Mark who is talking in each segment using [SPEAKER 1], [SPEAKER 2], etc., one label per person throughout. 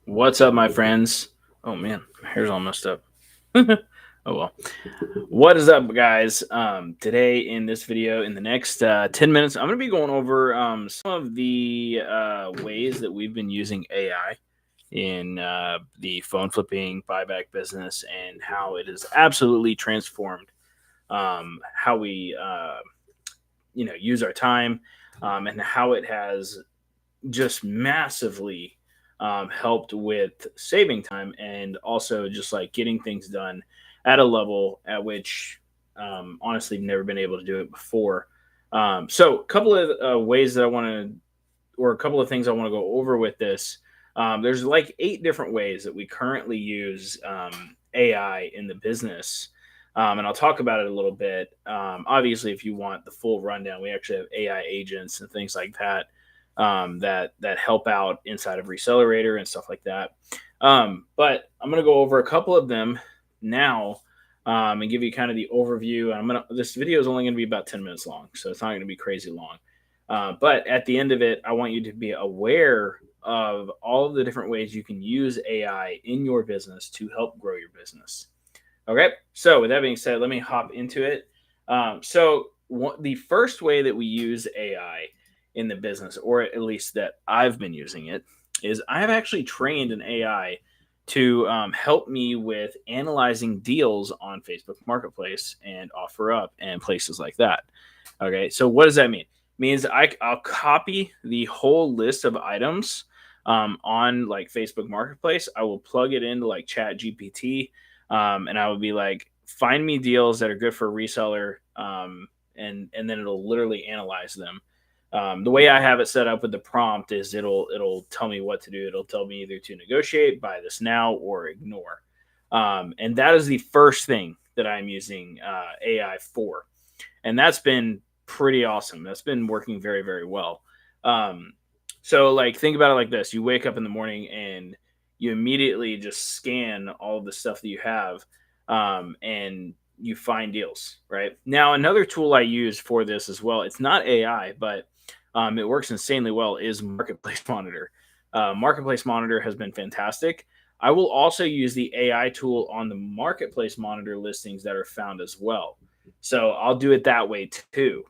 [SPEAKER 1] What's up, my friends? Oh man, my hair's all messed up. Oh well. What is up, guys? Today in this video, in the next 10 minutes, I'm going to be going over some of the ways that we've been using AI in the phone flipping buyback business and how it has absolutely transformed how we use our time, and how it has just massively helped with saving time and also just like getting things done at a level at which honestly never been able to do it before. So a couple of ways that I want to, or a couple of things I want to go over with this. There's like 8 different ways that we currently use AI in the business. And I'll talk about it a little bit. Obviously, if you want the full rundown, we actually have AI agents and things like that that help out inside of Recelerator and stuff like that. But I'm going to go over a couple of them now, and give you kind of the overview. This video is only going to be about 10 minutes long, so it's not going to be crazy long. But at the end of it, I want you to be aware of all of the different ways you can use AI in your business to help grow your business. Okay, so with that being said, let me hop into it. The first way that we use AI in the business, or at least that I've been using it, is I've actually trained an AI to help me with analyzing deals on Facebook Marketplace and OfferUp and places like that. Okay, so what does that mean? It means I'll copy the whole list of items on like Facebook Marketplace. I will plug it into like Chat GPT, and I would be like, find me deals that are good for a reseller, and then it'll literally analyze them. The way I have it set up with the prompt is it'll tell me what to do. It'll tell me either to negotiate, buy this now, or ignore. And that is the first thing that I'm using AI for, and that's been pretty awesome. That's been working very, very well. So like think about it like this: you wake up in the morning and you immediately just scan all of the stuff that you have, and you find deals. Right now, another tool I use for this as well. It's not AI, but it works insanely well. Is Marketplace Monitor. Marketplace Monitor has been fantastic. I will also use the AI tool on the Marketplace Monitor listings that are found as well. So I'll do it that way too.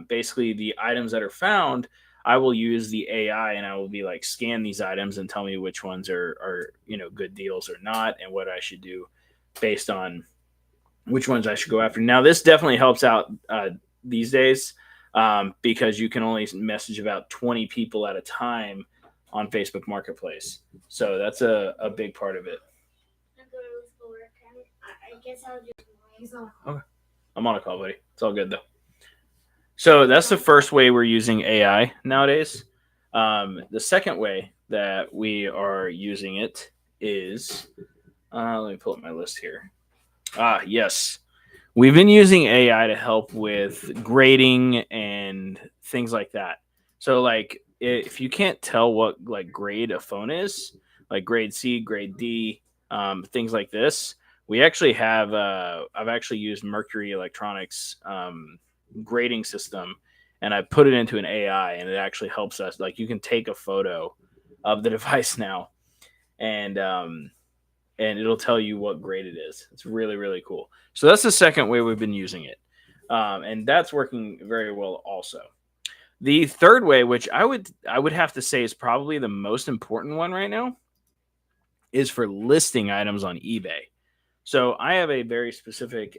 [SPEAKER 1] Basically, the items that are found, I will use the AI and I will be like, scan these items and tell me which ones are good deals or not, and what I should do based on which ones I should go after. Now, this definitely helps out these days, because you can only message about 20 people at a time on Facebook Marketplace. So that's a big part of it. I guess I'll just. Okay. I'm on a call, buddy. It's all good, though. So that's the first way we're using AI nowadays. The second way that we are using it is, let me pull up my list here. Yes. We've been using AI to help with grading and things like that. So, like, if you can't tell what like grade a phone is, like grade C, grade D, things like this, we actually have. I've actually used Mercury Electronics grading system, and I put it into an AI, and it actually helps us. Like, you can take a photo of the device now, and it'll tell you what grade it is. It's really, really cool. So that's the second way we've been using it, and that's working very well also. The third way, which I would have to say is probably the most important one right now, is for listing items on eBay. So I have a very specific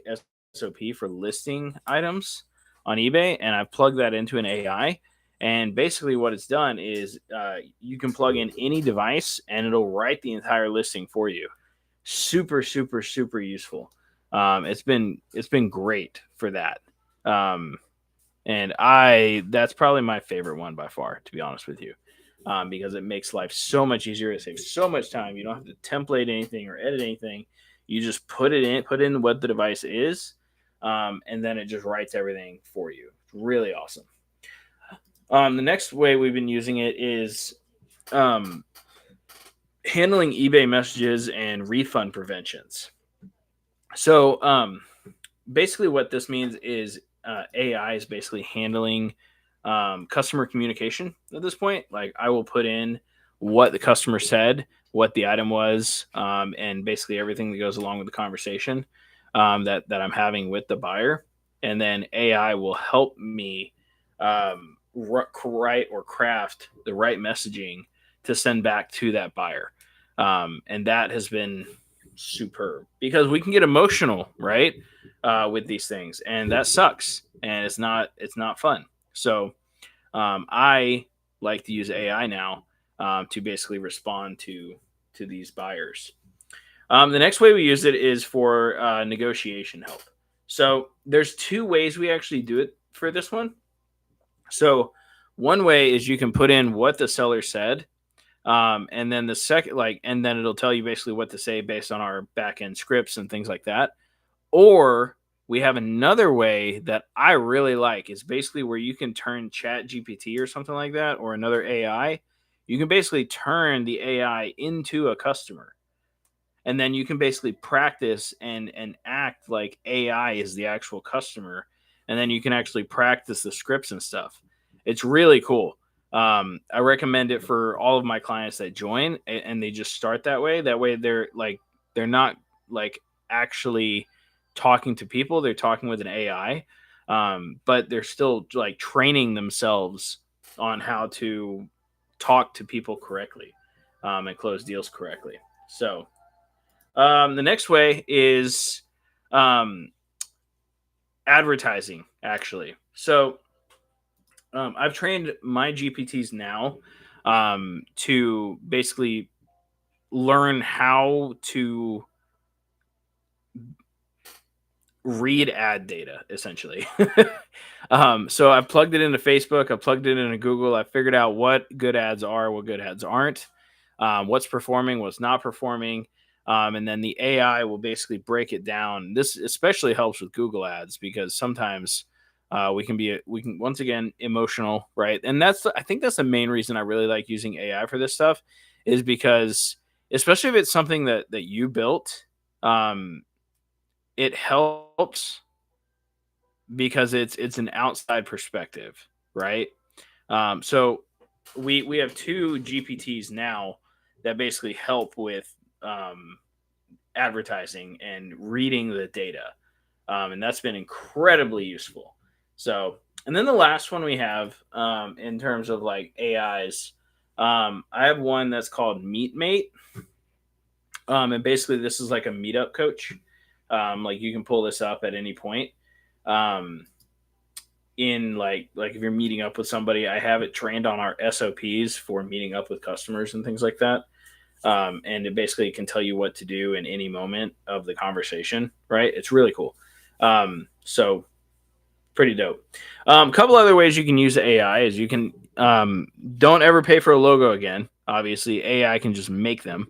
[SPEAKER 1] SOP for listing items on eBay, and I've plugged that into an AI. And basically, what it's done is you can plug in any device, and it'll write the entire listing for you. Super, super, super useful. It's been great for that. And that's probably my favorite one by far, to be honest with you, because it makes life so much easier. It saves so much time. You don't have to template anything or edit anything. You just put in what the device is, and then it just writes everything for you. It's really awesome. The next way we've been using it is handling eBay messages and refund preventions. So basically what this means is AI is basically handling customer communication at this point. Like, I will put in what the customer said, what the item was, and basically everything that goes along with the conversation that I'm having with the buyer. And then AI will help me write or craft the right messaging to send back to that buyer. And that has been superb because we can get emotional, right, with these things, and that sucks, and it's not fun. So I like to use AI now to basically respond to these buyers. The next way we use it is for negotiation help. So there's two ways we actually do it for this one. So one way is you can put in what the seller said, and then the second, and then it'll tell you basically what to say based on our back end scripts and things like that. Or we have another way that I really like is basically where you can turn Chat GPT or something like that, or another AI. You can basically turn the AI into a customer, and then you can basically practice and act like AI is the actual customer, and then you can actually practice the scripts and stuff. It's really cool. I recommend it for all of my clients that join, and they just start that way. That way, they're not like actually talking to people; they're talking with an AI, but they're still like training themselves on how to talk to people correctly and close deals correctly. So the next way is um, advertising, actually. So I've trained my GPTs now to basically learn how to read ad data, essentially. So I've plugged it into Facebook, I've plugged it into Google, I figured out what good ads are, what good ads aren't, what's performing, what's not performing. And then the AI will basically break it down. This especially helps with Google ads because sometimes we can once again emotional, right? And I think that's the main reason I really like using AI for this stuff is because especially if it's something that you built, um, it helps because it's an outside perspective, right? So we have two GPTs now that basically help with advertising and reading the data, and that's been incredibly useful. So, and then the last one we have in terms of like AIs, I have one that's called MeetMate, and basically this is like a meetup coach. Like you can pull this up at any point. Um, in like if you're meeting up with somebody, I have it trained on our SOPs for meeting up with customers and things like that. And it basically can tell you what to do in any moment of the conversation. Right? It's really cool. So pretty dope. A couple other ways you can use AI is you can don't ever pay for a logo again. Obviously, AI can just make them.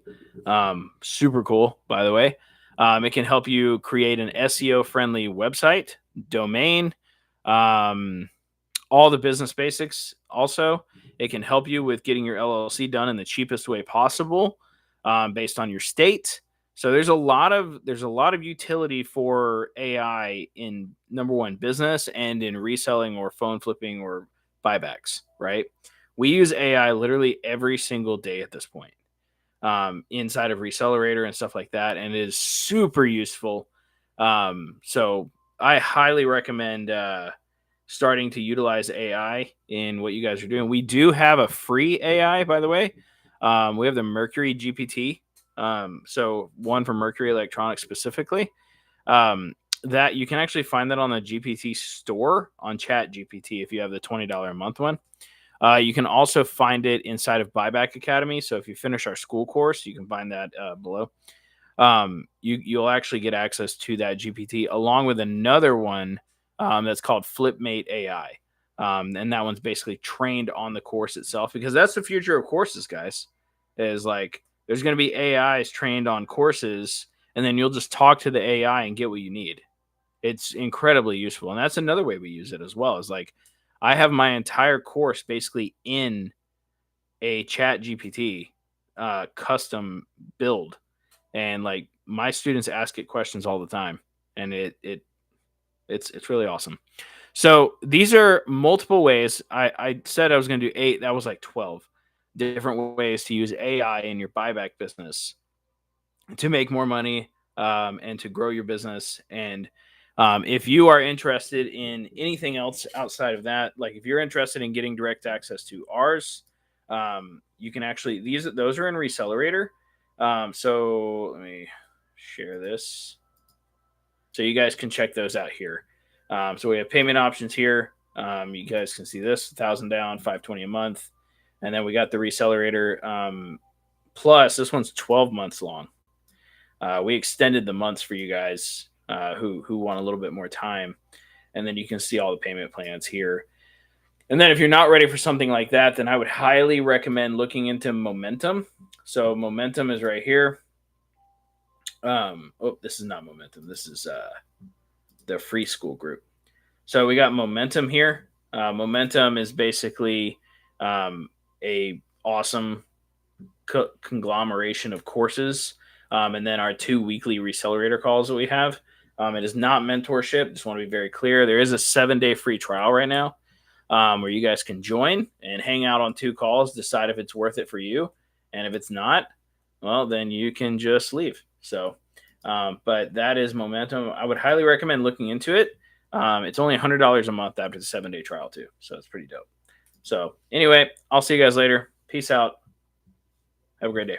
[SPEAKER 1] Super cool, by the way. It can help you create an SEO friendly website, domain, um, all the business basics. Also, it can help you with getting your LLC done in the cheapest way possible, based on your state. So there's a lot of utility for AI in number one business and in reselling or phone flipping or buybacks. Right? We use AI literally every single day at this point inside of Recelerator and stuff like that, and it is super useful. So I highly recommend starting to utilize AI in what you guys are doing. We do have a free AI, by the way. We have the Mercury GPT. So one from Mercury Electronics specifically. That you can actually find that on the GPT store on Chat GPT if you have the $20 a month one. You can also find it inside of Buyback Academy. So if you finish our school course, you can find that below. You'll actually get access to that GPT along with another one that's called Flipmate AI. And that one's basically trained on the course itself because that's the future of courses, guys. Is like there's going to be AIs trained on courses, and then you'll just talk to the AI and get what you need. It's incredibly useful, and that's another way we use it as well. Is like I have my entire course basically in a Chat GPT custom build, and like my students ask it questions all the time, and it's really awesome. So these are multiple ways. I said I was going to do 8. That was like 12. different ways to use AI in your buyback business to make more money, and to grow your business. And if you are interested in anything else outside of that, like if you're interested in getting direct access to ours, you can actually those are in Recelerator. So let me share this so you guys can check those out here. So we have payment options here. You guys can see this 1,000 down, 520 a month, and then we got the Recelerator Plus. This one's 12 months long. We extended the months for you guys who want a little bit more time, and then you can see all the payment plans here. And then if you're not ready for something like that, then I would highly recommend looking into Momentum. So Momentum is right here. Oh, this is not Momentum. This is the free school group. So we got Momentum here. Momentum is basically a awesome conglomeration of courses, and then our 2 weekly Recelerator calls that we have. It is not mentorship. Just want to be very clear. There is a 7-day free trial right now, where you guys can join and hang out on 2 calls, decide if it's worth it for you. And if it's not, well, then you can just leave. So, but that is Momentum. I would highly recommend looking into it. It's only $100 a month after the 7-day trial too. So it's pretty dope. So anyway, I'll see you guys later. Peace out. Have a great day.